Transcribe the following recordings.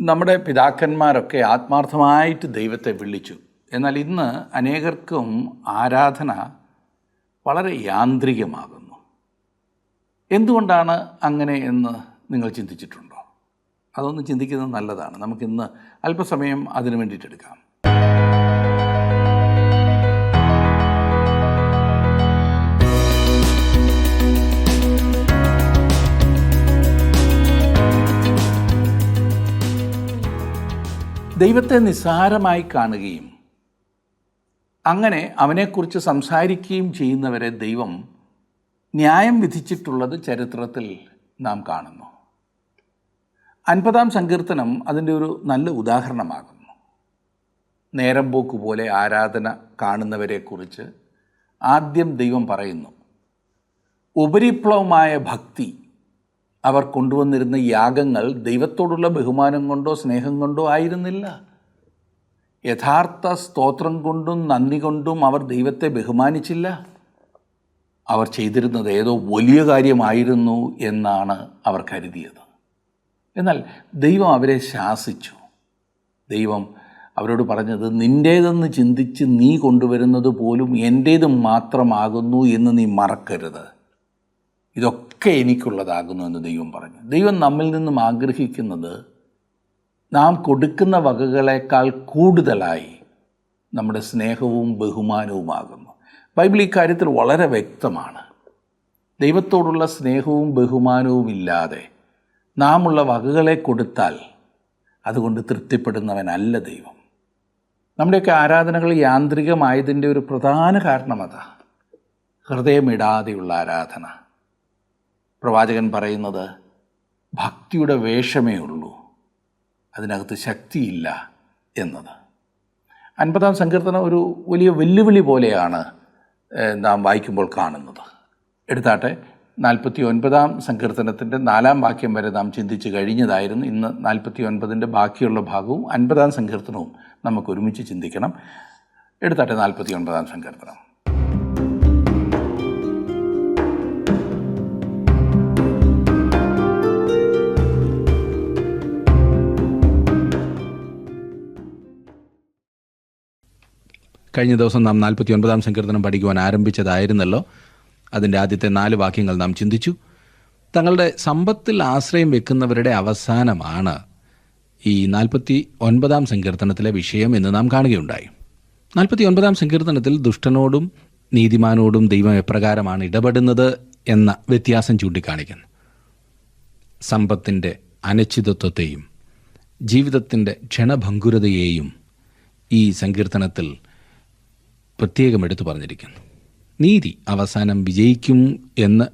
നമ്മുടെ പിതാക്കന്മാരൊക്കെ ആത്മാർത്ഥമായിട്ട് ദൈവത്തെ വിളിച്ചു. എന്നാൽ ഇന്ന് അനേകർക്കും ആരാധന വളരെ യാന്ത്രികമാകുന്നു. എന്തുകൊണ്ടാണ് അങ്ങനെ എന്ന് നിങ്ങൾ ചിന്തിച്ചിട്ടുണ്ടോ? അതൊന്ന് ചിന്തിക്കുന്നത് നല്ലതാണ്. നമുക്കിന്ന് അല്പസമയം അതിനു വേണ്ടിയിട്ടെടുക്കാം. ദൈവത്തെ നിസ്സാരമായി കാണുകയും അങ്ങനെ അവനെക്കുറിച്ച് സംസാരിക്കുകയും ചെയ്യുന്നവരെ ദൈവം ന്യായം വിധിച്ചിട്ടുള്ളത് ചരിത്രത്തിൽ നാം കാണുന്നു. 50-ാം സങ്കീർത്തനം അതിൻ്റെ ഒരു നല്ല ഉദാഹരണമാകുന്നു. നേരം പോക്ക് പോലെ ആരാധന കാണുന്നവരെക്കുറിച്ച് ആദ്യം ദൈവം പറയുന്നു, ഉപരിപ്ലവമായ ഭക്തി അവർ കൊണ്ടുവന്നിരുന്ന യാഗങ്ങൾ ദൈവത്തോടുള്ള ബഹുമാനം കൊണ്ടോ സ്നേഹം കൊണ്ടോ ആയിരുന്നില്ല. യഥാർത്ഥ സ്തോത്രം കൊണ്ടും നന്ദി കൊണ്ടും അവർ ദൈവത്തെ ബഹുമാനിച്ചില്ല. അവർ ചെയ്തിരുന്നത് ഏതോ വലിയ കാര്യമായിരുന്നു എന്നാണ് അവർ കരുതിയത്. എന്നാൽ ദൈവം അവരെ ശാസിച്ചു. ദൈവം അവരോട് പറഞ്ഞത്, നിൻ്റേതെന്ന് ചിന്തിച്ച് നീ കൊണ്ടുവരുന്നത് പോലും എൻ്റേത് മാത്രമാകുന്നു എന്ന് നീ മറക്കരുത്. ഇതൊക്കെ എനിക്കുള്ളതാകുന്നു എന്ന് ദൈവം പറഞ്ഞു. ദൈവം നമ്മിൽ നിന്നും ആഗ്രഹിക്കുന്നത് നാം കൊടുക്കുന്ന വകകളേക്കാൾ കൂടുതലായി നമ്മുടെ സ്നേഹവും ബഹുമാനവുമാകുന്നു. ബൈബിൾ ഇക്കാര്യത്തിൽ വളരെ വ്യക്തമാണ്. ദൈവത്തോടുള്ള സ്നേഹവും ബഹുമാനവും ഇല്ലാതെ നാമുള്ള വകകളെ കൊടുത്താൽ അതുകൊണ്ട് തൃപ്തിപ്പെടുന്നവനല്ല ദൈവം. നമ്മുടെയൊക്കെ ആരാധനകൾ യാന്ത്രികമായതിൻ്റെ ഒരു പ്രധാന കാരണം അതാ, ഹൃദയമിടാതെയുള്ള ആരാധന. പ്രവാചകൻ പറയുന്നത്, ഭക്തിയുടെ വേഷമേ ഉള്ളൂ, അതിനകത്ത് ശക്തിയില്ല എന്നത്. 50-ാം സങ്കീർത്തനം ഒരു വലിയ വെല്ലുവിളി പോലെയാണ് നാം വായിക്കുമ്പോൾ കാണുന്നത്. എടുത്താട്ടെ, 49-ാം സങ്കീർത്തനത്തിൻ്റെ 4-ാം വാക്യം വരെ നാം ചിന്തിച്ച് കഴിഞ്ഞതായിരുന്നു. ഇന്ന് 49-ൻ്റെ ബാക്കിയുള്ള ഭാഗവും 50-ാം സങ്കീർത്തനവും നമുക്ക് ഒരുമിച്ച് ചിന്തിക്കണം. എടുത്താട്ടെ 49-ാം സങ്കീർത്തനം. കഴിഞ്ഞ ദിവസം നാം 49-ാം സങ്കീർത്തനം പഠിക്കുവാൻ ആരംഭിച്ചതായിരുന്നല്ലോ. അതിൻ്റെ ആദ്യത്തെ 4 വാക്യങ്ങൾ നാം ചിന്തിച്ചു. തങ്ങളുടെ സമ്പത്തിൽ ആശ്രയം വെക്കുന്നവരുടെ അവസാനമാണ് ഈ 49-ാം സങ്കീർത്തനത്തിലെ വിഷയം എന്ന് നാം കാണുകയുണ്ടായി. 49-ാം സങ്കീർത്തനത്തിൽ ദുഷ്ടനോടും നീതിമാനോടും ദൈവം എപ്രകാരമാണ് ഇടപെടുന്നത് എന്ന വ്യത്യാസം ചൂണ്ടിക്കാണിക്കുന്നു. സമ്പത്തിൻ്റെ അനിശ്ചിതത്വത്തെയും ജീവിതത്തിൻ്റെ ക്ഷണഭങ്കുരതയെയും ഈ സങ്കീർത്തനത്തിൽ പ്രത്യേകം എടുത്തു പറഞ്ഞിരിക്കുന്നു. നീതി അവസാനം വിജയിക്കും എന്ന്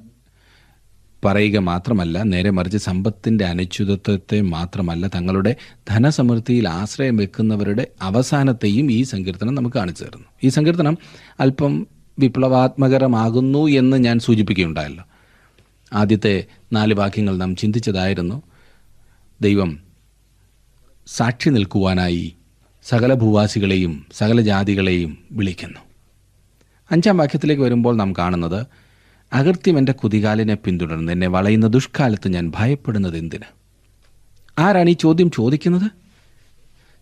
പറയുക മാത്രമല്ല, നേരെ മറിച്ച് സമ്പത്തിൻ്റെ അനിശ്ചിതത്വത്തെ മാത്രമല്ല, തങ്ങളുടെ ധനസമൃദ്ധിയിൽ ആശ്രയം വെക്കുന്നവരുടെ അവസാനത്തെയും ഈ സങ്കീർത്തനം നമുക്ക് കാണിച്ചു തരുന്നു. ഈ സങ്കീർത്തനം അല്പം വിപ്ലവാത്മകരമാകുന്നു എന്ന് ഞാൻ സൂചിപ്പിക്കുകയുണ്ടായല്ലോ. ആദ്യത്തെ 4 വാക്യങ്ങൾ നാം ചിന്തിച്ചതായിരുന്നു. ദൈവം സാക്ഷി നിൽക്കുവാനായി സകല ഭൂവാസികളെയും സകല ജാതികളെയും വിളിക്കുന്നു. 5-ാം വാക്യത്തിലേക്ക് വരുമ്പോൾ നാം കാണുന്നത്, അകൃത്യം എൻ്റെ കുതികാലിനെ പിന്തുടർന്ന് എന്നെ വളയുന്ന ദുഷ്കാലത്ത് ഞാൻ ഭയപ്പെടുന്നത് എന്തിന്? ആരാണ് ഈ ചോദ്യം ചോദിക്കുന്നത്?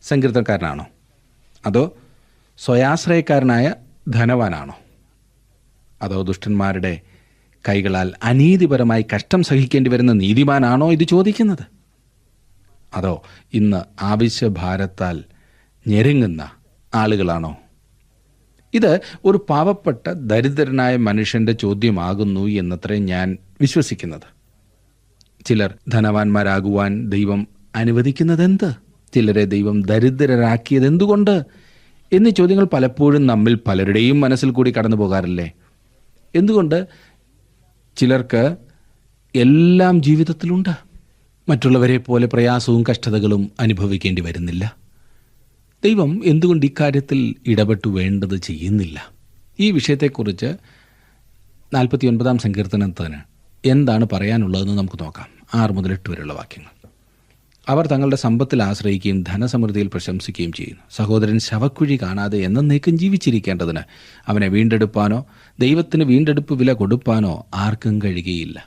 സങ്കീർത്തനക്കാരനാണോ? അതോ സ്വയാശ്രയക്കാരനായ ധനവാനാണോ? അതോ ദുഷ്ടന്മാരുടെ കൈകളാൽ അനീതിപരമായി കഷ്ടം സഹിക്കേണ്ടി വരുന്ന നീതിമാനാണോ ഇത് ചോദിക്കുന്നത്? അതോ ഇന്ന് ആവശ്യഭാരത്താൽ ഞെരുങ്ങുന്ന ആളുകളാണോ? ഇത് ഒരു പാവപ്പെട്ട ദരിദ്രനായ മനുഷ്യൻ്റെ ചോദ്യമാകുന്നു എന്നത്രേ ഞാൻ വിശ്വസിക്കുന്നത്. ചിലർ ധനവാന്മാരാകുവാൻ ദൈവം അനുവദിക്കുന്നതെന്ത്? ചിലരെ ദൈവം ദരിദ്രരാക്കിയത് എന്തുകൊണ്ട്? എന്നീ ചോദ്യങ്ങൾ പലപ്പോഴും നമ്മിൽ പലരുടെയും മനസ്സിൽ കൂടി കടന്നു പോകാറില്ലേ? എന്തുകൊണ്ട് ചിലർക്ക് എല്ലാം ജീവിതത്തിലുണ്ട്, മറ്റുള്ളവരെ പോലെ പ്രയാസവും കഷ്ടതകളും അനുഭവിക്കേണ്ടി വരുന്നില്ല? ദൈവം എന്തുകൊണ്ട് ഇക്കാര്യത്തിൽ ഇടപെട്ടു വേണ്ടത് ചെയ്യുന്നില്ല? ഈ വിഷയത്തെക്കുറിച്ച് 49-ാം സങ്കീർത്തനത്തിന് എന്താണ് പറയാനുള്ളതെന്ന് നമുക്ക് നോക്കാം. 6 മുതൽ 8 വരെയുള്ള വാക്യങ്ങൾ. അവർ തങ്ങളുടെ സമ്പത്തിൽ ആശ്രയിക്കുകയും ധനസമൃദ്ധിയിൽ പ്രശംസിക്കുകയും ചെയ്യുന്നു. സഹോദരൻ ശവക്കുഴി കാണാതെ എന്നേക്കും ജീവിച്ചിരിക്കേണ്ടതിന് അവനെ വീണ്ടെടുപ്പാനോ ദൈവത്തിന് വീണ്ടെടുപ്പ് വില കൊടുപ്പാനോ ആർക്കും കഴിയുകയില്ല.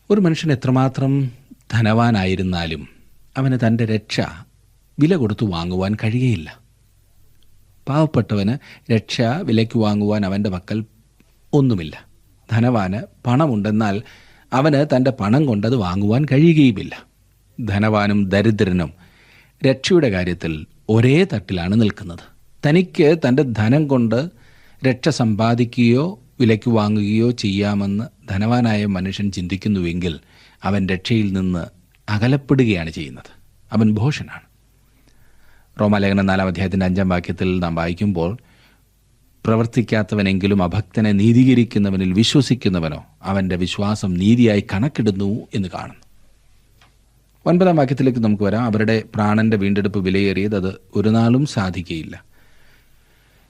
ഒരു മനുഷ്യൻ എത്രമാത്രം ധനവാനായിരുന്നാലും അവന് തൻ്റെ രക്ഷ വില കൊടുത്തു വാങ്ങുവാൻ കഴിയുകയില്ല. പാവപ്പെട്ടവന് രക്ഷ വിലയ്ക്ക് വാങ്ങുവാൻ അവൻ്റെ പക്കൽ ഒന്നുമില്ല. ധനവാന് പണമുണ്ടെന്നാൽ അവന് തൻ്റെ പണം കൊണ്ടത് വാങ്ങുവാൻ കഴിയുകയുമില്ല. ധനവാനും ദരിദ്രനും രക്ഷയുടെ കാര്യത്തിൽ ഒരേ തട്ടിലാണ് നിൽക്കുന്നത്. തനിക്ക് തൻ്റെ ധനം കൊണ്ട് രക്ഷ സമ്പാദിക്കുകയോ വിലയ്ക്ക് വാങ്ങുകയോ ചെയ്യാമെന്ന് ധനവാനായ മനുഷ്യൻ ചിന്തിക്കുന്നുവെങ്കിൽ അവൻ രക്ഷയിൽ നിന്ന് അകലപ്പെടുകയാണ് ചെയ്യുന്നത്. അവൻ ഭോഷനാണ്. റോമാലേഖനം 4-ാം അധ്യായത്തിൻ്റെ 5-ാം വാക്യത്തിൽ നാം വായിക്കുമ്പോൾ, പ്രവർത്തിക്കാത്തവനെങ്കിലും അഭക്തനെ നീതീകരിക്കുന്നവനിൽ വിശ്വസിക്കുന്നവനോ അവൻ്റെ വിശ്വാസം നീതിയായി കണക്കിടുന്നു എന്ന് കാണുന്നു. 9-ാം വാക്യത്തിലേക്ക് നമുക്ക് വരാം. അവരുടെ പ്രാണന്റെ വീണ്ടെടുപ്പ് വിലയേറിയത്, അത് ഒരു നാളും സാധിക്കുകയില്ല.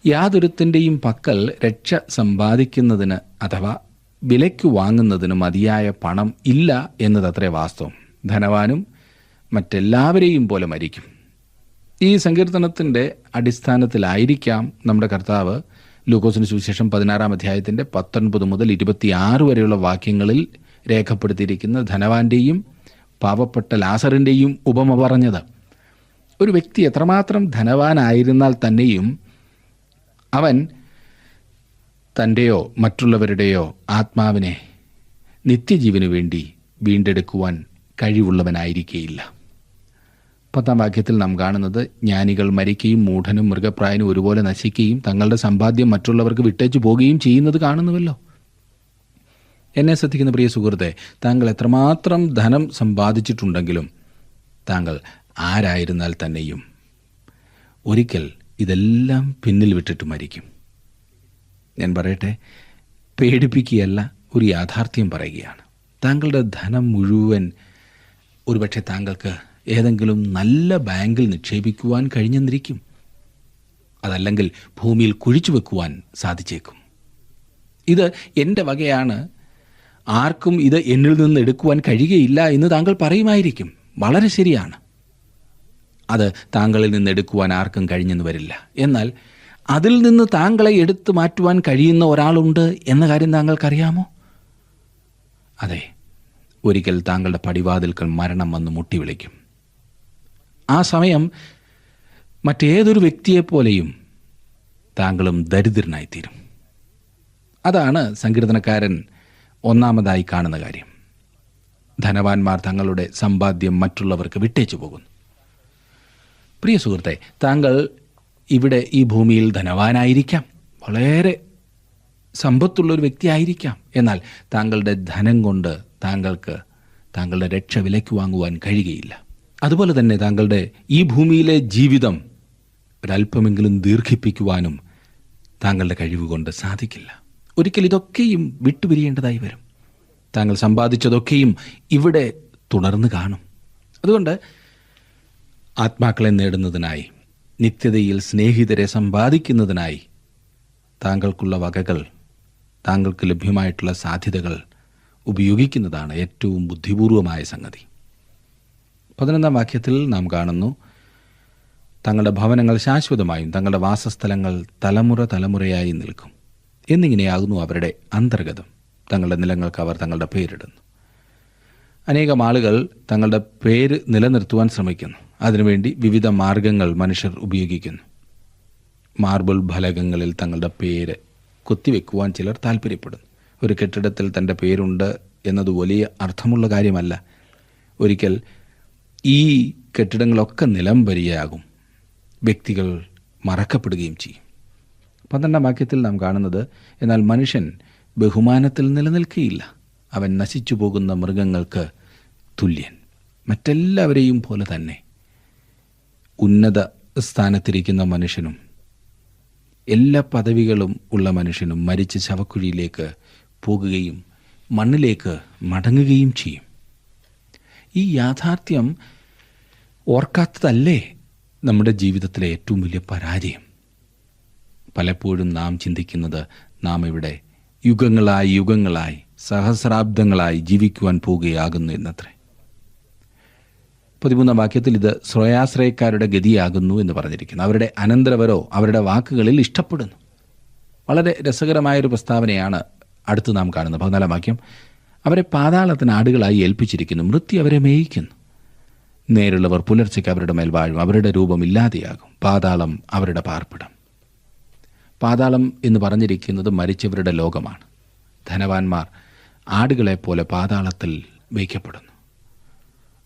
യാതൊരുത്തിൻ്റെയും പക്കൽ രക്ഷ സമ്പാദിക്കുന്നതിന് അഥവാ വിലയ്ക്ക് വാങ്ങുന്നതിന് മതിയായ പണം ഇല്ല എന്നതത്രേ വാസ്തവം. ധനവാനും മറ്റെല്ലാവരെയും പോലെ മരിക്കും. ഈ സങ്കീർത്തനത്തിൻ്റെ അടിസ്ഥാനത്തിലായിരിക്കാം നമ്മുടെ കർത്താവ് ലൂക്കോസിന് സുവിശേഷം 16-ാം അധ്യായത്തിൻ്റെ 19 മുതൽ 26 വരെയുള്ള വാക്യങ്ങളിൽ രേഖപ്പെടുത്തിയിരിക്കുന്ന ധനവാന്റെയും പാവപ്പെട്ട ലാസറിൻ്റെയും ഉപമ പറഞ്ഞത്. ഒരു വ്യക്തി എത്രമാത്രം ധനവാനായിരുന്നാൽ തന്നെയും അവൻ തൻ്റെയോ മറ്റുള്ളവരുടെയോ ആത്മാവിനെ നിത്യജീവനു വേണ്ടി വീണ്ടെടുക്കുവാൻ കഴിവുള്ളവനായിരിക്കുകയില്ല. 10-ാം വാക്യത്തിൽ നാം കാണുന്നത്, ജ്ഞാനികൾ മരിക്കുകയും മൂഢനും മൃഗപ്രായനും ഒരുപോലെ നശിക്കുകയും തങ്ങളുടെ സമ്പാദ്യം മറ്റുള്ളവർക്ക് വിട്ടേച്ചു പോകുകയും ചെയ്യുന്നത് കാണുന്നുവല്ലോ. എന്നെ ശ്രദ്ധിക്കുന്ന പ്രിയ സുഹൃത്തെ, താങ്കൾ എത്രമാത്രം ധനം സമ്പാദിച്ചിട്ടുണ്ടെങ്കിലും താങ്കൾ ആരായിരുന്നാൽ തന്നെയും ഒരിക്കൽ ഇതെല്ലാം പിന്നിൽ വിട്ടിട്ട് മരിക്കും. ഞാൻ പറയട്ടെ, പേടിപ്പിക്കുകയല്ല, ഒരു യാഥാർത്ഥ്യം പറയുകയാണ്. താങ്കളുടെ ധനം മുഴുവൻ ഒരുപക്ഷെ താങ്കൾക്ക് ഏതെങ്കിലും നല്ല ബാങ്കിൽ നിക്ഷേപിക്കുവാൻ കഴിഞ്ഞെന്നിരിക്കും. അതല്ലെങ്കിൽ ഭൂമിയിൽ കുഴിച്ചു വെക്കുവാൻ സാധിച്ചേക്കും. ഇത് എൻ്റെ വകയാണ്, ആർക്കും ഇത് എന്നിൽ നിന്ന് എടുക്കുവാൻ കഴിയുകയില്ല എന്ന് താങ്കൾ പറയുമായിരിക്കും. വളരെ ശരിയാണ്. അത് താങ്കളിൽ നിന്ന് എടുക്കുവാൻ ആർക്കും കഴിഞ്ഞെന്ന് വരില്ല. എന്നാൽ അതിൽ നിന്ന് താങ്കളെ എടുത്തു മാറ്റുവാൻ കഴിയുന്ന ഒരാളുണ്ട് എന്ന കാര്യം താങ്കൾക്കറിയാമോ? അതെ, ഒരിക്കൽ താങ്കളുടെ പടിവാതിൽക്കൽ മരണം വന്ന് മുട്ടി വിളിക്കും. ആ സമയം മറ്റേതൊരു വ്യക്തിയെപ്പോലെയും താങ്കളും ദരിദ്രനായിത്തീരും. അതാണ് സങ്കീർത്തനക്കാരൻ ഒന്നാമതായി കാണുന്ന കാര്യം. ധനവാന്മാർ തങ്ങളുടെ സമ്പാദ്യം മറ്റുള്ളവർക്ക് വിട്ടേച്ചു പോകുന്നു. പ്രിയ സുഹൃത്തെ, താങ്കൾ ഇവിടെ ഈ ഭൂമിയിൽ ധനവാനായിരിക്കാം, വളരെ സമ്പത്തുള്ളൊരു വ്യക്തിയായിരിക്കാം. എന്നാൽ താങ്കളുടെ ധനം കൊണ്ട് താങ്കൾക്ക് താങ്കളുടെ രക്ഷ വിലയ്ക്ക് വാങ്ങുവാൻ കഴിയുകയില്ല. അതുപോലെ തന്നെ താങ്കളുടെ ഈ ഭൂമിയിലെ ജീവിതം ഒരല്പമെങ്കിലും ദീർഘിപ്പിക്കുവാനും താങ്കളുടെ കഴിവ് കൊണ്ട് സാധിക്കില്ല. ഒരിക്കൽ ഇതൊക്കെയും വിട്ടുപിരിയേണ്ടതായി വരും. താങ്കൾ സമ്പാദിച്ചതൊക്കെയും ഇവിടെ തുടർന്ന് കാണും. അതുകൊണ്ട് ആത്മാക്കളെ നേടുന്നതിനായി, നിത്യതയിൽ സ്നേഹിതരെ സമ്പാദിക്കുന്നതിനായി താങ്കൾക്കുള്ള വകകൾ, താങ്കൾക്ക് ലഭ്യമായിട്ടുള്ള സാധ്യതകൾ ഉപയോഗിക്കുന്നതാണ് ഏറ്റവും ബുദ്ധിപൂർവമായ സംഗതി. 11-ാം വാക്യത്തിൽ നാം കാണുന്നു, തങ്ങളുടെ ഭവനങ്ങൾ ശാശ്വതമായും തങ്ങളുടെ വാസസ്ഥലങ്ങൾ തലമുറ തലമുറയായി നിൽക്കും എന്നിങ്ങനെയാകുന്നു അവരുടെ അന്തർഗതം. തങ്ങളുടെ നിലങ്ങൾക്ക് അവർ തങ്ങളുടെ പേരിടുന്നു. അനേകം ആളുകൾ തങ്ങളുടെ പേര് നിലനിർത്തുവാൻ ശ്രമിക്കുന്നു. അതിനുവേണ്ടി വിവിധ മാർഗങ്ങൾ മനുഷ്യർ ഉപയോഗിക്കുന്നു. മാർബിൾ ഫലകങ്ങളിൽ തങ്ങളുടെ പേര് കൊത്തിവെക്കുവാൻ ചിലർ താല്പര്യപ്പെടുന്നു. ഒരു കെട്ടിടത്തിൽ തൻ്റെ പേരുണ്ട് എന്നത് വലിയ അർത്ഥമുള്ള കാര്യമല്ല. ഒരിക്കൽ ഈ കെട്ടിടങ്ങളൊക്കെ നിലംപരിയാകും, വ്യക്തികൾ മറക്കപ്പെടുകയും ചെയ്യും. 12-ാം വാക്യത്തിൽ നാം കാണുന്നത്, എന്നാൽ മനുഷ്യൻ ബഹുമാനത്തിൽ നിലനിൽക്കുകയില്ല, അവൻ നശിച്ചു പോകുന്ന മൃഗങ്ങൾക്ക് തുല്യൻ. മറ്റെല്ലാവരെയും പോലെ തന്നെ ഉന്നത സ്ഥാനത്തിരിക്കുന്ന മനുഷ്യനും എല്ലാ പദവികളും ഉള്ള മനുഷ്യനും മരിച്ച് ശവക്കുഴിയിലേക്ക് പോകുകയും മണ്ണിലേക്ക് മടങ്ങുകയും ചെയ്യും. ഈ യാഥാർത്ഥ്യം ഓർക്കാത്തതല്ലേ നമ്മുടെ ജീവിതത്തിലെ ഏറ്റവും വലിയ പരാജയം? പലപ്പോഴും നാം ചിന്തിക്കുന്നത് നാം ഇവിടെ യുഗങ്ങളായി യുഗങ്ങളായി സഹസ്രാബ്ദങ്ങളായി ജീവിക്കുവാൻ പോവുകയാകുന്നു എന്നത്രേ. 13-ാം വാക്യത്തിൽ ഇത് സ്വയാശ്രയക്കാരുടെ ഗതിയാകുന്നു എന്ന് പറഞ്ഞിരിക്കുന്നു. അവരുടെ അനന്തരവരോ അവരുടെ വാക്കുകളിൽ ഇഷ്ടപ്പെടുന്നു. വളരെ രസകരമായൊരു പ്രസ്താവനയാണ് അടുത്ത് നാം കാണുന്നത്. 14-ാം വാക്യം, അവരെ പാതാളത്തിന് ആടുകളായി ഏൽപ്പിച്ചിരിക്കുന്നു, മൃത്യു അവരെ മേയിക്കുന്നു. നേരുള്ളവർ പുലർച്ചയ്ക്ക് അവരുടെ മേൽ വാഴും, അവരുടെ രൂപം ഇല്ലാതെയാകും. പാതാളം അവരുടെ പാർപ്പിടം. പാതാളം എന്ന് പറഞ്ഞിരിക്കുന്നത് മരിച്ചവരുടെ ലോകമാണ്. ധനവാന്മാർ ആടുകളെപ്പോലെ പാതാളത്തിൽ വയ്ക്കപ്പെടുന്നു.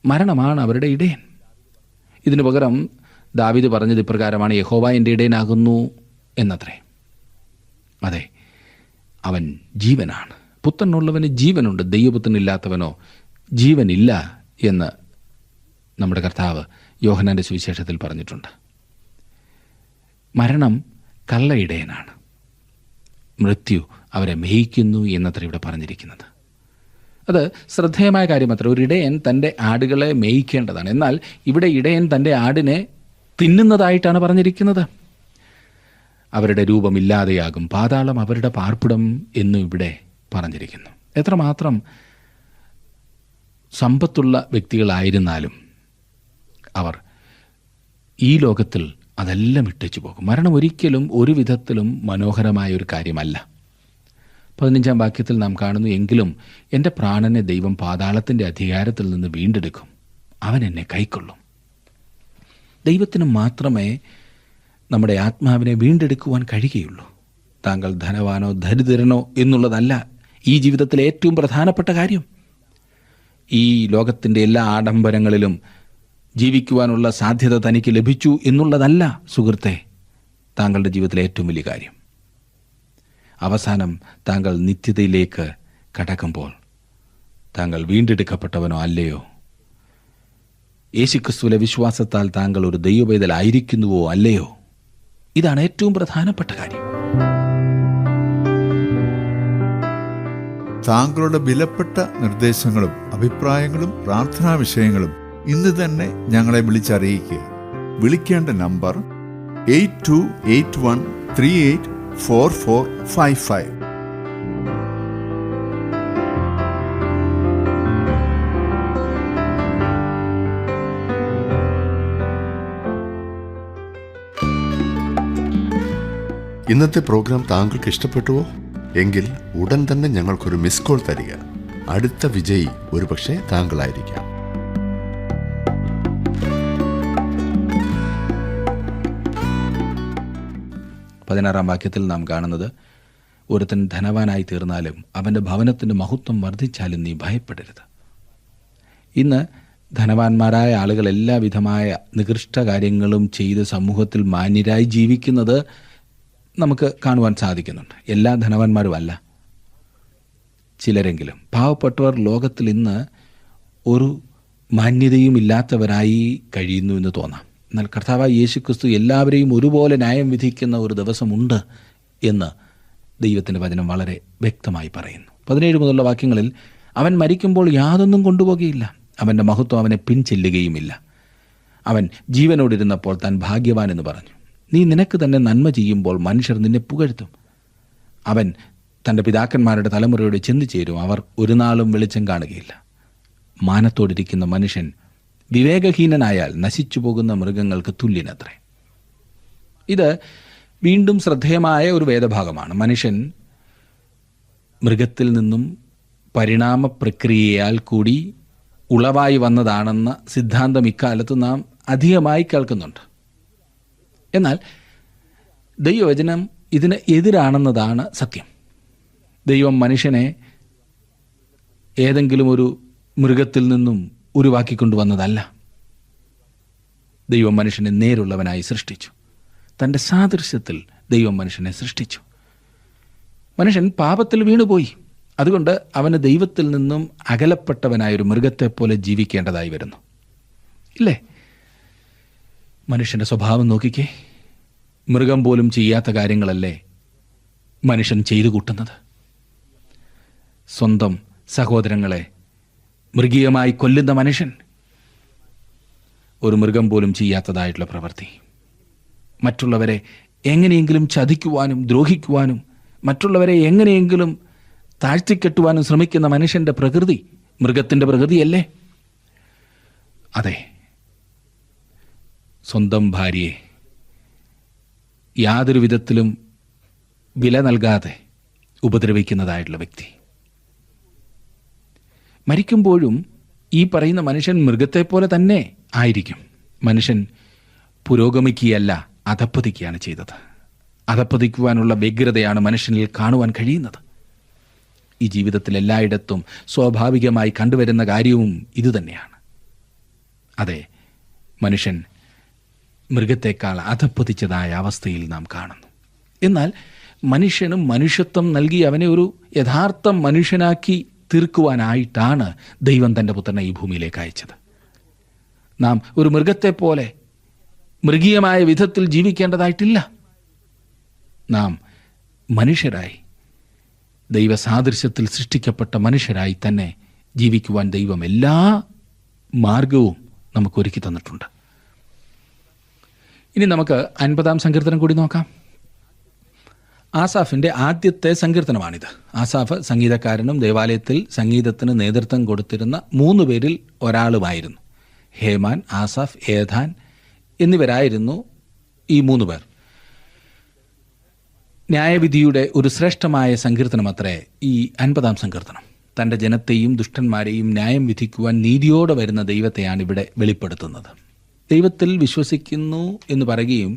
മരണമാണ് അവരുടെ ഇടയൻ. ഇതിനു പകരം ദാവീദ് പറഞ്ഞത് ഇപ്രകാരമാണ്: യഹോവ എൻ്റെ ഇടയനാകുന്നു എന്നത്രേ. അതെ, അവൻ ജീവനാണ്. പുത്രനുള്ളവന് ജീവനുണ്ട്, ദൈവപുത്രനില്ലാത്തവനോ ജീവനില്ല എന്ന് നമ്മുടെ കർത്താവ് യോഹന്നാന്റെ സുവിശേഷത്തിൽ പറഞ്ഞിട്ടുണ്ട്. മരണം കള്ളയിടയനാണ്, മൃത്യു അവരെ മേയിക്കുന്നു എന്നത്ര ഇവിടെ പറഞ്ഞിരിക്കുന്നത്. അത് ശ്രദ്ധേയമായ കാര്യമത്ര. ഒരു ഇടയൻ തൻ്റെ ആടുകളെ മേയിക്കേണ്ടതാണ്. എന്നാൽ ഇവിടെ ഇടയൻ തൻ്റെ ആടിനെ തിന്നുന്നതായിട്ടാണ് പറഞ്ഞിരിക്കുന്നത്. അവരുടെ രൂപമില്ലാതെയാകും, പാതാളം അവരുടെ പാർപ്പിടം എന്നും ഇവിടെ പറഞ്ഞിരിക്കുന്നു. എത്രമാത്രം സമ്പത്തുള്ള വ്യക്തികളായിരുന്നാലും അവർ ഈ ലോകത്തിൽ അതെല്ലാം ഇട്ടേച്ചു പോകും. മരണം ഒരിക്കലും ഒരു വിധത്തിലും മനോഹരമായ ഒരു കാര്യമല്ല. 15-ാം വാക്യത്തിൽ നാം കാണുന്നു: എങ്കിലും എൻ്റെ പ്രാണനെ ദൈവം പാതാളത്തിൻ്റെ അധികാരത്തിൽ നിന്ന് വീണ്ടെടുക്കും, അവൻ എന്നെ കൈക്കൊള്ളും. ദൈവത്തിന് മാത്രമേ നമ്മുടെ ആത്മാവിനെ വീണ്ടെടുക്കുവാൻ കഴിയുകയുള്ളൂ. താങ്കൾ ധനവാനോ ദരിദ്രനോ എന്നുള്ളതല്ല ഈ ജീവിതത്തിലെ ഏറ്റവും പ്രധാനപ്പെട്ട കാര്യം. ഈ ലോകത്തിൻ്റെ എല്ലാ ആഡംബരങ്ങളിലും ജീവിക്കുവാനുള്ള സാധ്യത തനിക്ക് ലഭിച്ചു എന്നുള്ളതല്ല സുഹൃത്തെ താങ്കളുടെ ജീവിതത്തിലെ ഏറ്റവും വലിയ കാര്യം. അവസാനം താങ്കൾ നിത്യതയിലേക്ക് കടക്കുമ്പോൾ താങ്കൾ വീണ്ടെടുക്കപ്പെട്ടവനോ അല്ലയോ? യേശുക്രിസ്തുവിലെ വിശ്വാസത്താൽ താങ്കൾ ഒരു ദൈവപൈതലായിരിക്കുന്നുവോ അല്ലയോ? ഇതാണ് ഏറ്റവും പ്രധാനപ്പെട്ട കാര്യം. താങ്കളുടെ വിലപ്പെട്ട നിർദ്ദേശങ്ങളും അഭിപ്രായങ്ങളും പ്രാർത്ഥനാ വിഷയങ്ങളും ഇന്ന് തന്നെ ഞങ്ങളെ വിളിച്ചറിയിക്കുക. വിളിക്കേണ്ട നമ്പർ 8281384455. ഇന്നത്തെ പ്രോഗ്രാം താങ്കൾക്ക് ഇഷ്ടപ്പെട്ടുവോ? എങ്കിൽ ഉടൻ തന്നെ ഞങ്ങൾക്കൊരു മിസ് കോൾ തരിക. അടുത്ത വിജയി ഒരുപക്ഷെ താങ്കളായിരിക്കാം. പതിനാറാം വാക്യത്തിൽ നാം കാണുന്നത്: ഒരുത്തൻ ധനവാനായി തീർന്നാലും അവൻ്റെ ഭവനത്തിൻ്റെ മഹത്വം വർദ്ധിച്ചാലും നീ ഭയപ്പെടരുത്. ഇന്ന് ധനവാന്മാരായ ആളുകൾ എല്ലാവിധമായ നികൃഷ്ട കാര്യങ്ങളും ചെയ്ത് സമൂഹത്തിൽ മാന്യരായി ജീവിക്കുന്നത് നമുക്ക് കാണുവാൻ സാധിക്കുന്നുണ്ട്. എല്ലാ ധനവാന്മാരും അല്ല, ചിലരെങ്കിലും. പാവപ്പെട്ടവർ ലോകത്തിൽ ഇന്ന് ഒരു മാന്യതയും ഇല്ലാത്തവരായി കഴിയുന്നു എന്ന് തോന്നാം. എന്നാൽ കർത്താവായ യേശുക്രിസ്തു എല്ലാവരെയും ഒരുപോലെ ന്യായം വിധിക്കുന്ന ഒരു ദിവസമുണ്ട് എന്ന് ദൈവത്തിൻ്റെ വചനം വളരെ വ്യക്തമായി പറയുന്നു. 17 മുതലുള്ള വാക്യങ്ങളിൽ: അവൻ മരിക്കുമ്പോൾ യാതൊന്നും കൊണ്ടുപോകുകയില്ല, അവൻ്റെ മഹത്വം അവനെ പിൻചെല്ലുകയുമില്ല. അവൻ ജീവനോടിരുന്നപ്പോൾ താൻ ഭാഗ്യവാൻ എന്ന് പറഞ്ഞു. നീ നിനക്ക് തന്നെ നന്മ ചെയ്യുമ്പോൾ മനുഷ്യർ നിന്നെ പുകഴ്ത്തും. അവൻ തൻ്റെ പിതാക്കന്മാരുടെ തലമുറയോട് ചെന്നു ചേരും, അവർ ഒരു നാളും വെളിച്ചം കാണുകയില്ല. മാനത്തോടിരിക്കുന്ന മനുഷ്യൻ വിവേകഹീനനായാൽ നശിച്ചു പോകുന്ന മൃഗങ്ങൾക്ക് തുല്യനത്രേ. ഇത് വീണ്ടും ശ്രദ്ധേയമായ ഒരു വേദഭാഗമാണ്. മനുഷ്യൻ മൃഗത്തിൽ നിന്നും പരിണാമ പ്രക്രിയയാൽ കൂടി ഉളവായി വന്നതാണെന്ന സിദ്ധാന്തം ഇക്കാലത്ത് നാം അധികമായി കേൾക്കുന്നുണ്ട്. എന്നാൽ ദൈവവചനം ഇതിന് എതിരാണെന്നതാണ് സത്യം. ദൈവം മനുഷ്യനെ ഏതെങ്കിലും ഒരു മൃഗത്തിൽ നിന്നും ഉരുവാക്കിക്കൊണ്ടുവന്നതല്ല. ദൈവം മനുഷ്യനെ നേരുള്ളവനായി സൃഷ്ടിച്ചു. തൻ്റെ സാദൃശ്യത്തിൽ ദൈവം മനുഷ്യനെ സൃഷ്ടിച്ചു. മനുഷ്യൻ പാപത്തിൽ വീണുപോയി. അതുകൊണ്ട് അവന് ദൈവത്തിൽ നിന്നും അകലപ്പെട്ടവനായൊരു മൃഗത്തെപ്പോലെ ജീവിക്കേണ്ടതായി വരുന്നു. ഇല്ലേ? മനുഷ്യൻ്റെ സ്വഭാവം നോക്കിക്കേ. മൃഗം പോലും ചെയ്യാത്ത കാര്യങ്ങളല്ലേ മനുഷ്യൻ ചെയ്തു കൂട്ടുന്നത്? സ്വന്തം സഹോദരങ്ങളെ മൃഗീയമായി കൊല്ലുന്ന മനുഷ്യൻ ഒരു മൃഗം പോലും ചെയ്യാത്തതായിട്ടുള്ള പ്രവൃത്തി. മറ്റുള്ളവരെ എങ്ങനെയെങ്കിലും ചതിക്കുവാനും ദ്രോഹിക്കുവാനും മറ്റുള്ളവരെ എങ്ങനെയെങ്കിലും താഴ്ത്തിക്കെട്ടുവാനും ശ്രമിക്കുന്ന മനുഷ്യൻ്റെ പ്രകൃതി മൃഗത്തിൻ്റെ പ്രകൃതിയല്ലേ? അതെ, സ്വന്തം ഭാര്യയെ യാതൊരു വിധത്തിലും വില നൽകാതെ ഉപദ്രവിക്കുന്നതായിട്ടുള്ള വ്യക്തി. മരിക്കുമ്പോഴും ഈ പറയുന്ന മനുഷ്യൻ മൃഗത്തെ പോലെ തന്നെ ആയിരിക്കും. മനുഷ്യൻ പുരോഗമിക്കുകയല്ല, അധപ്പതിക്കുകയാണ് ചെയ്തത്. അധപ്പതിക്കുവാനുള്ള വ്യഗ്രതയാണ് മനുഷ്യനിൽ കാണുവാൻ കഴിയുന്നത്. ഈ ജീവിതത്തിൽ എല്ലായിടത്തും സ്വാഭാവികമായി കണ്ടുവരുന്ന കാര്യവും ഇതുതന്നെയാണ്. അതെ, മനുഷ്യൻ മൃഗത്തെക്കാൾ അധപ്പതിച്ചതായ അവസ്ഥയിൽ നാം കാണുന്നു. എന്നാൽ മനുഷ്യനും മനുഷ്യത്വം നൽകി അവനെ ഒരു യഥാർത്ഥ മനുഷ്യനാക്കി തീർക്കുവാനായിട്ടാണ് ദൈവം തൻ്റെ പുത്രനെ ഈ ഭൂമിയിലേക്ക് അയച്ചത്. നാം ഒരു മൃഗത്തെ പോലെ മൃഗീയമായ വിധത്തിൽ ജീവിക്കേണ്ടതായിട്ടില്ല. നാം മനുഷ്യരായി, ദൈവസാദൃശ്യത്തിൽ സൃഷ്ടിക്കപ്പെട്ട മനുഷ്യരായി തന്നെ ജീവിക്കുവാൻ ദൈവം എല്ലാ മാർഗവും നമുക്ക് ഒരുക്കി തന്നിട്ടുണ്ട്. ഇനി നമുക്ക് 50-ാം സങ്കീർത്തനം കൂടി നോക്കാം. ആസാഫിൻ്റെ ആദ്യത്തെ സങ്കീർത്തനമാണിത്. ആസാഫ് സംഗീതക്കാരനും ദേവാലയത്തിൽ സംഗീതത്തിന് നേതൃത്വം കൊടുത്തിരുന്ന 3 പേരിൽ ഒരാളുമായിരുന്നു. ഹേമാൻ, ആസാഫ്, ഏഥാൻ എന്നിവരായിരുന്നു ഈ 3 പേർ. ന്യായവിധിയുടെ ഒരു ശ്രേഷ്ഠമായ സങ്കീർത്തനമത്രേ ഈ 50-ാം സങ്കീർത്തനം. തൻ്റെ ജനത്തെയും ദുഷ്ടന്മാരെയും ന്യായം വിധിക്കുവാൻ നീതിയോടെ വരുന്ന ദൈവത്തെയാണ് ഇവിടെ വെളിപ്പെടുത്തുന്നത്. ദൈവത്തിൽ വിശ്വസിക്കുന്നു എന്ന് പറയുകയും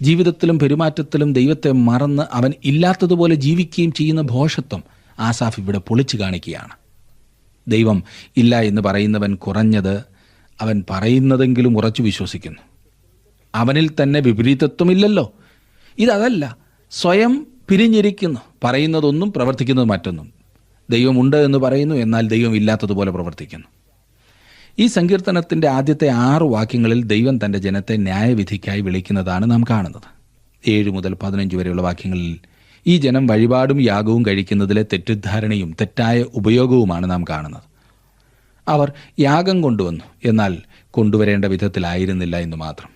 ജീവിതത്തിലും പെരുമാറ്റത്തിലും ദൈവത്തെ മറന്ന് അവൻ ഇല്ലാത്തതുപോലെ ജീവിക്കുകയും ചെയ്യുന്ന ഭോഷത്വം ആസാഫ് ഇവിടെ പൊളിച്ചു കാണിക്കുകയാണ്. ദൈവം ഇല്ല എന്ന് പറയുന്നവൻ കുറഞ്ഞത് അവൻ പറയുന്നതെങ്കിലും ഉറച്ചു വിശ്വസിക്കുന്നു. അവനിൽ തന്നെ വിപരീതത്വമില്ലല്ലോ. ഇതല്ല, സ്വയം പിരിഞ്ഞിരിക്കുന്നു, പറയുന്നതൊന്നും പ്രവർത്തിക്കുന്നത് മറ്റൊന്നും. ദൈവമുണ്ട് എന്ന് പറയുന്നു, എന്നാൽ ദൈവം ഇല്ലാത്തതുപോലെ പ്രവർത്തിക്കുന്നു. ഈ സങ്കീർത്തനത്തിൻ്റെ ആദ്യത്തെ 6 വാക്യങ്ങളിൽ ദൈവം തൻ്റെ ജനത്തെ ന്യായവിധിക്കായി വിളിക്കുന്നതാണ് നാം കാണുന്നത്. 7 മുതൽ 15 വരെയുള്ള വാക്യങ്ങളിൽ ഈ ജനം വഴിപാടും യാഗവും കഴിക്കുന്നതിലെ തെറ്റിദ്ധാരണയും തെറ്റായ ഉപയോഗവുമാണ് നാം കാണുന്നത്. അവർ യാഗം കൊണ്ടുവന്നു, എന്നാൽ കൊണ്ടുവരേണ്ട വിധത്തിലായിരുന്നില്ല എന്ന് മാത്രം.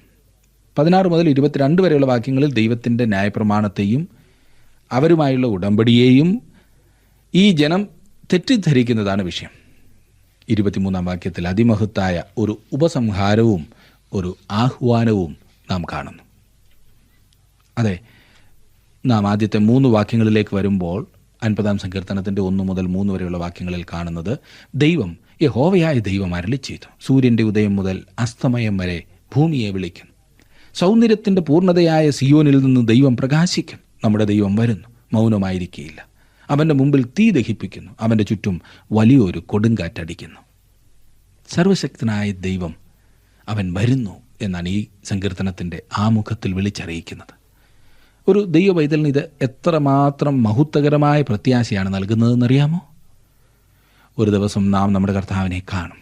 16 മുതൽ 22 വരെയുള്ള വാക്യങ്ങളിൽ ദൈവത്തിൻ്റെ ന്യായപ്രമാണത്തെയും അവരുമായുള്ള ഉടമ്പടിയെയും ഈ ജനം തെറ്റിദ്ധരിക്കുന്നതാണ് വിഷയം. 23-ാം വാക്യത്തിൽ അതിമഹത്തായ ഒരു ഉപസംഹാരവും ഒരു ആഹ്വാനവും നാം കാണുന്നു. അതെ, നാം ആദ്യത്തെ 3 വാക്യങ്ങളിലേക്ക് വരുമ്പോൾ 50-ാം സങ്കീർത്തനത്തിൻ്റെ 1 മുതൽ 3 വരെയുള്ള വാക്യങ്ങളിൽ കാണുന്നത്, ദൈവം യഹോവയായ ദൈവം അരുളി ചെയ്തു, സൂര്യൻ്റെ ഉദയം മുതൽ അസ്തമയം വരെ ഭൂമിയെ വിളിക്കും. സൗന്ദര്യത്തിൻ്റെ പൂർണ്ണതയായ സിയോനിൽ നിന്ന് ദൈവം പ്രകാശിക്കും. നമ്മുടെ ദൈവം വരുന്നു, മൗനമായിരിക്കുകയില്ല. അവൻ്റെ മുമ്പിൽ തീ ദഹിപ്പിക്കുന്നു, അവൻ്റെ ചുറ്റും വലിയൊരു കൊടുങ്കാറ്റടിക്കുന്നു. സർവശക്തനായ ദൈവം അവൻ വരുന്നു എന്നാണ് ഈ സങ്കീർത്തനത്തിൻ്റെ ആമുഖത്തിൽ വിളിച്ചറിയിക്കുന്നത്. ഒരു ദൈവ പൈതലിന് ഇത് എത്രമാത്രം മഹത്വകരമായ പ്രത്യാശയാണ് നൽകുന്നതെന്നറിയാമോ? ഒരു ദിവസം നാം നമ്മുടെ കർത്താവിനെ കാണും.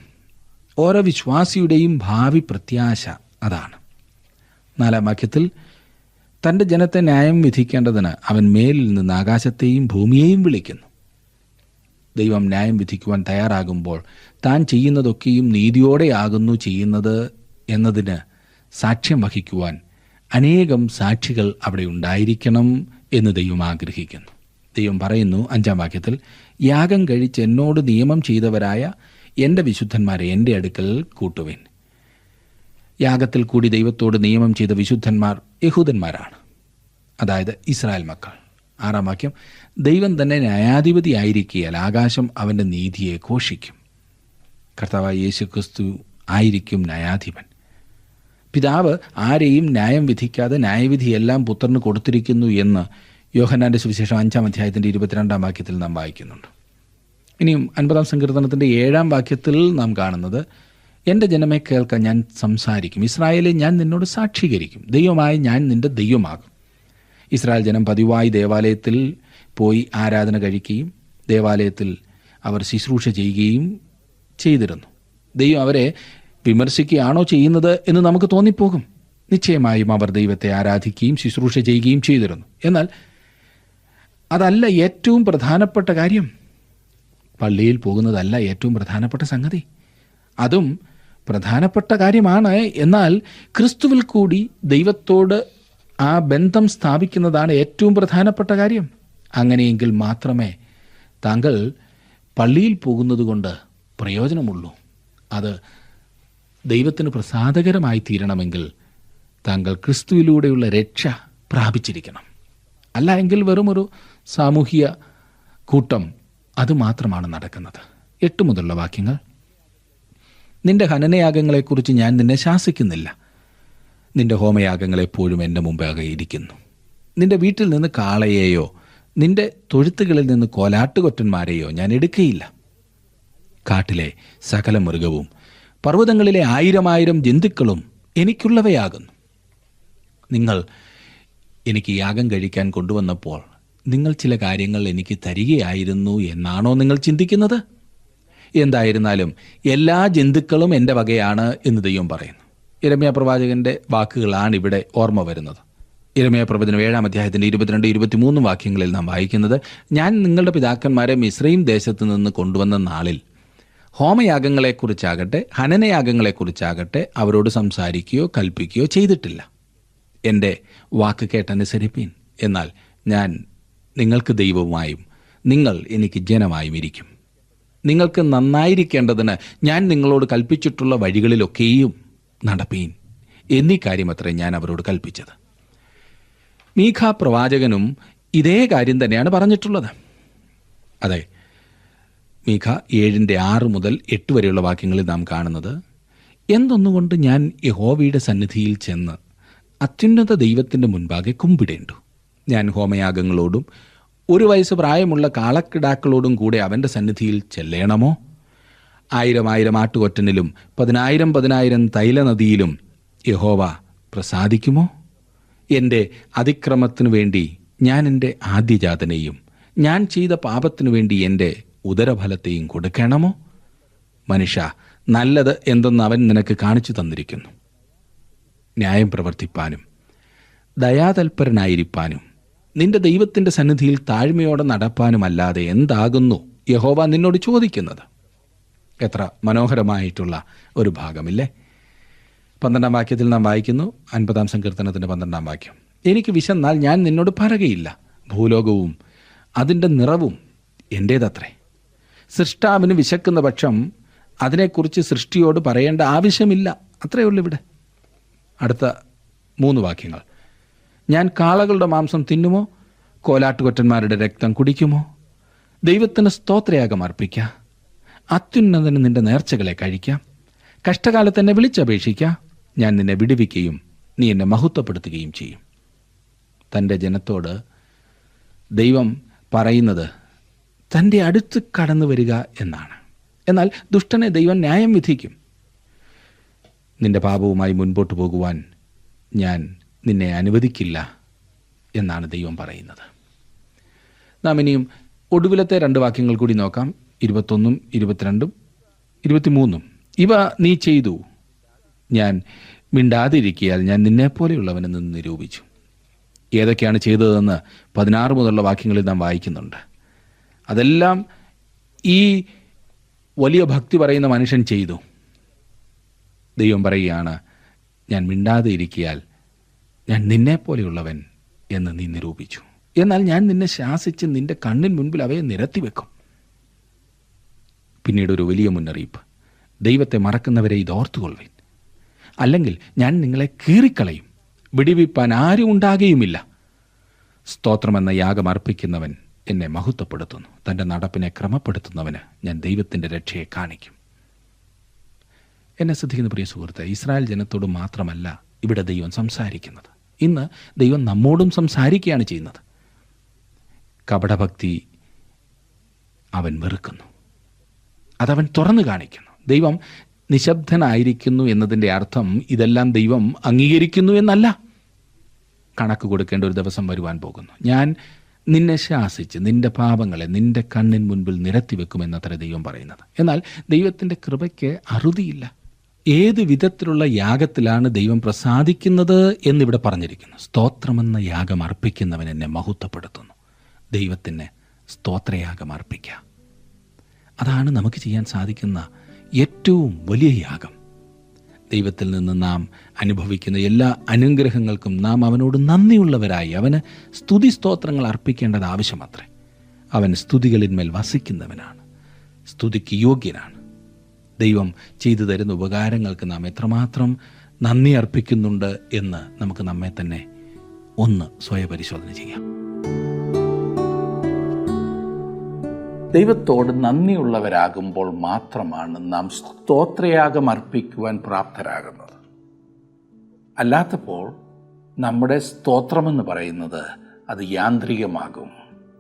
ഓരോ വിശ്വാസിയുടെയും ഭാവി പ്രത്യാശ അതാണ്. 4-ാം വാക്യത്തിൽ തൻ്റെ ജനത്തെ ന്യായം വിധിക്കേണ്ടതിന് അവൻ മേലിൽ നിന്ന് ആകാശത്തെയും ഭൂമിയെയും വിളിക്കുന്നു. ദൈവം ന്യായം വിധിക്കുവാൻ തയ്യാറാകുമ്പോൾ താൻ ചെയ്യുന്നതൊക്കെയും നീതിയോടെയാകുന്നു ചെയ്യുന്നത് എന്നതിന് സാക്ഷ്യം വഹിക്കുവാൻ അനേകം സാക്ഷികൾ അവിടെ ഉണ്ടായിരിക്കണം എന്ന് ദൈവം ആഗ്രഹിക്കുന്നു. ദൈവം പറയുന്നു 5-ാം വാക്യത്തിൽ, യാഗം കഴിച്ച് എന്നോട് നിയമം ചെയ്തവരായ എൻ്റെ വിശുദ്ധന്മാരെ എൻ്റെ അടുക്കൽ കൂട്ടുവിൻ. യാഗത്തിൽ കൂടി ദൈവത്തോട് നിയമം ചെയ്ത വിശുദ്ധന്മാർ യഹൂദന്മാരാണ്, അതായത് ഇസ്രായേൽ മക്കൾ. 6-ാം വാക്യം, ദൈവം തന്നെ ന്യായാധിപതി ആയിരിക്കിയാൽ ആകാശം അവൻ്റെ നീതിയെ ഘോഷിക്കും. കർത്താവായ യേശുക്രിസ്തു ആയിരിക്കും ന്യായാധിപൻ. പിതാവ് ആരെയും ന്യായം വിധിക്കാതെ ന്യായവിധിയെല്ലാം പുത്രന് കൊടുത്തിരിക്കുന്നു എന്ന് യോഹന്നാൻ്റെ സുവിശേഷം 5-ാം അധ്യായത്തിൻ്റെ 22-ാം വാക്യത്തിൽ നാം വായിക്കുന്നുണ്ട്. ഇനിയും 50-ാം സങ്കീർത്തനത്തിൻ്റെ 7-ാം വാക്യത്തിൽ നാം കാണുന്നത്, എൻ്റെ ജനമേ കേൾക്കാൻ ഞാൻ സംസാരിക്കും, ഇസ്രായേലെ ഞാൻ നിന്നോട് സാക്ഷീകരിക്കും, ദൈവമായി ഞാൻ നിൻ്റെ ദൈവമാകും. ഇസ്രായേൽ ജനം പതിവായി ദേവാലയത്തിൽ പോയി ആരാധന കഴിക്കുകയും ദേവാലയത്തിൽ അവർ ശുശ്രൂഷ ചെയ്യുകയും ചെയ്തിരുന്നു. ദൈവം അവരെ വിമർശിക്കുകയാണോ ചെയ്യുന്നത് എന്ന് നമുക്ക് തോന്നിപ്പോകും. നിശ്ചയമായും അവർ ദൈവത്തെ ആരാധിക്കുകയും ശുശ്രൂഷ ചെയ്യുകയും ചെയ്തിരുന്നു. എന്നാൽ അതല്ല ഏറ്റവും പ്രധാനപ്പെട്ട കാര്യം. പള്ളിയിൽ പോകുന്നതല്ല ഏറ്റവും പ്രധാനപ്പെട്ട സംഗതി. അതും പ്രധാനപ്പെട്ട കാര്യമാണ്. എന്നാൽ ക്രിസ്തുവിൽ കൂടി ദൈവത്തോട് ആ ബന്ധം സ്ഥാപിക്കുന്നതാണ് ഏറ്റവും പ്രധാനപ്പെട്ട കാര്യം. അങ്ങനെയെങ്കിൽ മാത്രമേ താങ്കൾ പള്ളിയിൽ പോകുന്നത് കൊണ്ട് പ്രയോജനമുള്ളൂ. അത് ദൈവത്തിന് പ്രസാദകരമായി തീരണമെങ്കിൽ താങ്കൾ ക്രിസ്തുവിലൂടെയുള്ള രക്ഷ പ്രാപിച്ചിരിക്കണം. അല്ല എങ്കിൽ വെറും ഒരു സാമൂഹിക കൂട്ടം അതുമാത്രമാണ് നടക്കുന്നത്. 8 മുതലുള്ള വാക്യങ്ങൾ, നിന്റെ ഹനനയാഗങ്ങളെക്കുറിച്ച് ഞാൻ നിന്നെ ശാസിക്കുന്നില്ല. നിന്റെ ഹോമയാഗങ്ങൾ എപ്പോഴും എൻ്റെ മുമ്പാകെ ഇരിക്കുന്നു. നിന്റെ വീട്ടിൽ നിന്ന് കാളയെയോ നിന്റെ തൊഴുത്തുകളിൽ നിന്ന് കോലാട്ടുകൊറ്റന്മാരെയോ ഞാൻ എടുക്കുകയില്ല. കാട്ടിലെ സകല മൃഗവും പർവ്വതങ്ങളിലെ 1000 ജന്തുക്കളും എനിക്കുള്ളവയാകുന്നു. നിങ്ങൾ എനിക്ക് യാഗം കഴിക്കാൻ കൊണ്ടുവന്നപ്പോൾ നിങ്ങൾ ചില കാര്യങ്ങൾ എനിക്ക് തരികയായിരുന്നു എന്നാണോ നിങ്ങൾ ചിന്തിക്കുന്നത്? എന്തായിരുന്നാലും എല്ലാ ജന്തുക്കളും എൻ്റെ വകയാണ് എന്ന് ദൈവം പറയുന്നു. യിരെമ്യാ പ്രവാചകന്റെ വാക്കുകളാണ് ഇവിടെ ഓർമ്മ വരുന്നത്. യിരെമ്യാ പ്രവചനം 7-ാം അധ്യായത്തിൻ്റെ 22-23 വാക്യങ്ങളിൽ നാം വായിക്കുന്നത്, ഞാൻ നിങ്ങളുടെ പിതാക്കന്മാരെ മിസ്രയീം ദേശത്ത് നിന്ന് കൊണ്ടുവന്ന നാളിൽ ഹോമയാഗങ്ങളെക്കുറിച്ചാകട്ടെ ഹനനയാഗങ്ങളെക്കുറിച്ചാകട്ടെ അവരോട് സംസാരിക്കുകയോ കൽപ്പിക്കുകയോ ചെയ്തിട്ടില്ല. എൻ്റെ വാക്ക് കേട്ടനുസരിപ്പീൻ, എന്നാൽ ഞാൻ നിങ്ങൾക്ക് ദൈവവുമായും നിങ്ങൾ എനിക്ക് ജനമായും ഇരിക്കും. നിങ്ങൾക്ക് നന്നായിരിക്കേണ്ടതിന് ഞാൻ നിങ്ങളോട് കൽപ്പിച്ചിട്ടുള്ള വഴികളിലൊക്കെയും നടപ്പീൻ എന്നീ കാര്യമത്രേ ഞാൻ അവരോട് കൽപ്പിച്ചത്. മീഖാ പ്രവാചകനും ഇതേ കാര്യം തന്നെയാണ് പറഞ്ഞിട്ടുള്ളത്. അതെ, മീഖ 7:6 മുതൽ 8 വരെയുള്ള വാക്യങ്ങളിൽ നാം കാണുന്നത്, എന്തൊന്നുകൊണ്ട് ഞാൻ യഹോവയുടെ സന്നിധിയിൽ ചെന്ന് അത്യുന്നത ദൈവത്തിൻ്റെ മുൻപാകെ കുമ്പിടേണ്ടു? ഞാൻ ഹോമയാഗങ്ങളോടും 1 വയസ്സ് പ്രായമുള്ള കാളക്കിടാക്കളോടും കൂടെ അവൻ്റെ സന്നിധിയിൽ ചെല്ലേണമോ? 1000 ആട്ടുകൊറ്റനിലും 10,000 തൈലനദിയിലും യഹോവ പ്രസാദിക്കുമോ? എൻ്റെ അതിക്രമത്തിനു വേണ്ടി ഞാൻ എൻ്റെ ആദ്യജാതനെയും ഞാൻ ചെയ്ത പാപത്തിനു വേണ്ടി എൻ്റെ ഉദരഫലത്തെയും കൊടുക്കണമോ? മനുഷ്യ, നല്ലത് എന്തെന്ന് അവൻ നിനക്ക് കാണിച്ചു തന്നിരിക്കുന്നു. ന്യായം പ്രവർത്തിപ്പാനും ദയാതൽപരനായിരിക്കാനും നിന്റെ ദൈവത്തിൻ്റെ സന്നിധിയിൽ താഴ്മയോടെ നടപ്പാനുമല്ലാതെ എന്താകുന്നു യഹോവ നിന്നോട് ചോദിക്കുന്നത്? എത്ര മനോഹരമായിട്ടുള്ള ഒരു ഭാഗമില്ലേ? 12-ാം വാക്യത്തിൽ നാം വായിക്കുന്നു, 50-ാം സങ്കീർത്തനത്തിൻ്റെ 12-ാം വാക്യം, എനിക്ക് വിശന്നാൽ ഞാൻ നിന്നോട് പറകയില്ല, ഭൂലോകവും അതിൻ്റെ നിറവും എൻ്റേതത്രേ. സൃഷ്ടാവിന് വിശക്കുന്ന പക്ഷം അതിനെക്കുറിച്ച് സൃഷ്ടിയോട് പറയേണ്ട ആവശ്യമില്ല. അത്രയേ ഉള്ളൂ ഇവിടെ. അടുത്ത 3 വാക്യങ്ങൾ, ഞാൻ കാളകളുടെ മാംസം തിന്നുമോ? കോലാട്ടുകൊറ്റന്മാരുടെ രക്തം കുടിക്കുമോ? ദൈവത്തിന് സ്തോത്രയാഗം അർപ്പിക്കാം, അത്യുന്നതന് നിന്റെ നേർച്ചകളെ കഴിക്കാം, കഷ്ടകാലത്ത് എന്നെ വിളിച്ചപേക്ഷിക്കാം, ഞാൻ നിന്നെ വിടുവിക്കുകയും നീ എന്നെ മഹത്വപ്പെടുത്തുകയും ചെയ്യും. തൻ്റെ ജനത്തോട് ദൈവം പറയുന്നത് തൻ്റെ അടുത്ത് കടന്നു വരിക എന്നാണ്. എന്നാൽ ദുഷ്ടനെ ദൈവം ന്യായം വിധിക്കും. നിന്റെ പാപവുമായി മുൻപോട്ട് പോകുവാൻ ഞാൻ നിന്നെ അനുവദിക്കില്ല എന്നാണ് ദൈവം പറയുന്നത്. നാം ഇനിയും ഒടുവിലത്തെ 2 വാക്യങ്ങൾ കൂടി നോക്കാം, 21, 22, 23. ഇവ നീ ചെയ്തു, ഞാൻ മിണ്ടാതിരിക്കിയാൽ ഞാൻ നിന്നെപ്പോലെയുള്ളവനെന്ന് നിരൂപിച്ചു. ഏതൊക്കെയാണ് ചെയ്തതെന്ന് 16 മുതലുള്ള വാക്യങ്ങളിൽ നാം വായിക്കുന്നുണ്ട്. അതെല്ലാം ഈ വലിയ ഭക്തി പറയുന്ന മനുഷ്യൻ ചെയ്തു. ദൈവം പറയുകയാണ്, ഞാൻ മിണ്ടാതെ ഇരിക്കിയാൽ ഞാൻ നിന്നെപ്പോലെയുള്ളവൻ എന്ന് നീ നിരൂപിച്ചു. എന്നാൽ ഞാൻ നിന്നെ ശാസിച്ച് നിന്റെ കണ്ണിൻ മുൻപിൽ അവയെ നിരത്തിവെക്കും. പിന്നീട് ഒരു വലിയ മുന്നറിയിപ്പ്, ദൈവത്തെ മറക്കുന്നവരെ ഇതോർത്തുകൊള്ളുവിൻ, അല്ലെങ്കിൽ ഞാൻ നിങ്ങളെ കീറിക്കളയും, വിടിവിപ്പാൻ ആരും ഉണ്ടാകുകയുമില്ല. സ്തോത്രമെന്ന യാഗം അർപ്പിക്കുന്നവൻ എന്നെ മഹത്വപ്പെടുത്തുന്നു, തൻ്റെ നടപ്പിനെ ക്രമപ്പെടുത്തുന്നവന് ഞാൻ ദൈവത്തിൻ്റെ രക്ഷയെ കാണിക്കും. എന്നെ ശ്രദ്ധിക്കുന്ന പ്രിയ സുഹൃത്തെ, ഇസ്രായേൽ ജനത്തോട് മാത്രമല്ല ഇവിടെ ദൈവം സംസാരിക്കുന്നത്. ഇന്ന് ദൈവം നമ്മോടും സംസാരിക്കുകയാണ് ചെയ്യുന്നത്. കപടഭക്തി അവൻ വെറുക്കുന്നു, അതവൻ തുറന്നു കാണിക്കുന്നു. ദൈവം നിശബ്ദനായിരിക്കുന്നു എന്നതിൻ്റെ അർത്ഥം ഇതെല്ലാം ദൈവം അംഗീകരിക്കുന്നു എന്നല്ല. കണക്ക് കൊടുക്കേണ്ട ഒരു ദിവസം വരുവാൻ പോകുന്നു. ഞാൻ നിന്നെ ശാസിച്ച് നിന്റെ പാപങ്ങളെ നിന്റെ കണ്ണിൻ മുൻപിൽ നിരത്തിവെക്കുമെന്നത്ര ദൈവം പറയുന്നത്. എന്നാൽ ദൈവത്തിൻ്റെ കൃപയ്ക്ക് അറുതിയില്ല. ഏത് വിധത്തിലുള്ള യാഗത്തിലാണ് ദൈവം പ്രസാദിക്കുന്നത് എന്നിവിടെ പറഞ്ഞിരിക്കുന്നു. സ്തോത്രമെന്ന യാഗം അർപ്പിക്കുന്നവൻ എന്നെ മഹത്വപ്പെടുത്തുന്നു. ദൈവത്തിന് സ്തോത്രയാഗം അർപ്പിക്കുക, അതാണ് നമുക്ക് ചെയ്യാൻ സാധിക്കുന്ന ഏറ്റവും വലിയ യാഗം. ദൈവത്തിൽ നിന്ന് നാം അനുഭവിക്കുന്ന എല്ലാ അനുഗ്രഹങ്ങൾക്കും നാം അവനോട് നന്ദിയുള്ളവരായി അവന് സ്തുതി സ്തോത്രങ്ങൾ അർപ്പിക്കേണ്ടത് ആവശ്യമത്രേ. അവൻ സ്തുതികളിന്മേൽ വസിക്കുന്നവനാണ്, സ്തുതിക്ക് യോഗ്യനാണ്. ദൈവം ചെയ്തു തരുന്ന ഉപകാരങ്ങൾക്ക് നാം എത്രമാത്രം നന്ദി അർപ്പിക്കുന്നുണ്ട് എന്ന് നമുക്ക് നമ്മെ തന്നെ ഒന്ന് സ്വയപരിശോധന ചെയ്യാം. ദൈവത്തോട് നന്ദിയുള്ളവരാകുമ്പോൾ മാത്രമാണ് നാം സ്തോത്രയാഗം അർപ്പിക്കുവാൻ പ്രാപ്തരാകുന്നത്. അല്ലാത്തപ്പോൾ നമ്മുടെ സ്തോത്രമെന്ന് പറയുന്നത് അത് യാന്ത്രികമാകും,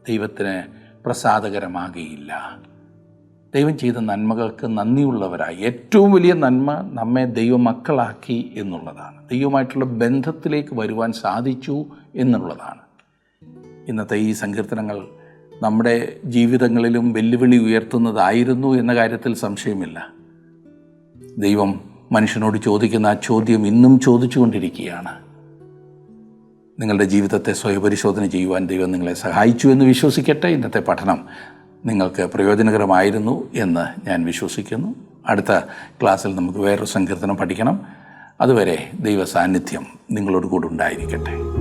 ദൈവത്തിന് പ്രസാദകരമാകുകയില്ല. ദൈവം ചെയ്ത നന്മകൾക്ക് നന്ദിയുള്ളവരായി ഏറ്റവും വലിയ നന്മ നമ്മെ ദൈവമക്കളാക്കി എന്നുള്ളതാണ്, ദൈവമായിട്ടുള്ള ബന്ധത്തിലേക്ക് വരുവാൻ സാധിച്ചു എന്നുള്ളതാണ്. ഇന്നത്തെ ഈ സങ്കീർത്തനങ്ങൾ നമ്മുടെ ജീവിതങ്ങളിലും വെല്ലുവിളി ഉയർത്തുന്നതായിരുന്നു എന്ന കാര്യത്തിൽ സംശയമില്ല. ദൈവം മനുഷ്യനോട് ചോദിക്കുന്ന ആ ചോദ്യം ഇന്നും ചോദിച്ചുകൊണ്ടിരിക്കുകയാണ്. നിങ്ങളുടെ ജീവിതത്തെ സ്വയപരിശോധന ചെയ്യുവാൻ ദൈവം നിങ്ങളെ സഹായിച്ചു എന്ന് വിശ്വസിക്കട്ടെ. ഇന്നത്തെ പഠനം നിങ്ങൾക്ക് പ്രയോജനകരമായിരുന്നു എന്ന് ഞാൻ വിശ്വസിക്കുന്നു. അടുത്ത ക്ലാസ്സിൽ നമുക്ക് വേറൊരു സങ്കീർത്തനം പഠിക്കണം. അതുവരെ ദൈവ സാന്നിധ്യം നിങ്ങളോട് കൂടെ ഉണ്ടായിരിക്കട്ടെ.